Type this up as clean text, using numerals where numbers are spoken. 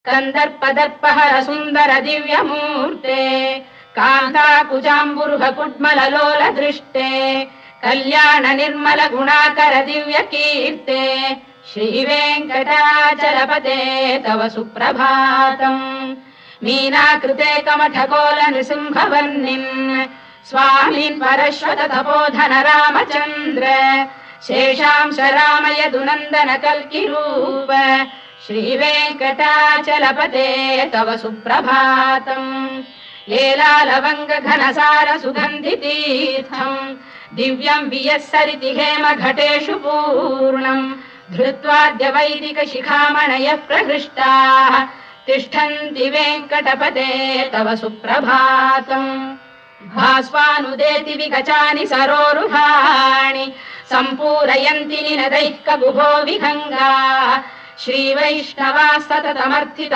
कन्दर्पदर्पहर सुन्दर दिव्यमूर्ते कान्ताकुजाम्बुरुह कुड्मललोल दृष्टे कल्याण निर्मल गुणाकर दिव्य कीर्ते श्रीवेङ्कटाचलपते तव सुप्रभातम् मीनाकृते कमठकोल नृसिंहवर्णिन् स्वामिन् परश्वत तपोधन रामचन्द्र शेषांश रामयदुनन्दन कल्किरूप श्रीवेङ्कटाचलपते तव सुप्रभातम् लीलालवङ्ग घनसार सुगन्धितीर्थम् दिव्यम् वियस्सरिति हेम घटेषु पूर्णम् धृत्वाद्य वैदिक शिखामणयः प्रहृष्टाः तिष्ठन्ति वेङ्कटपते तव सुप्रभातम् भास्वानुदेति विगचानि सरोरुहाणि सम्पूरयन्ति निनदैः कगुभो विहङ्गाः श्रीवैष्णवाः सततमर्थित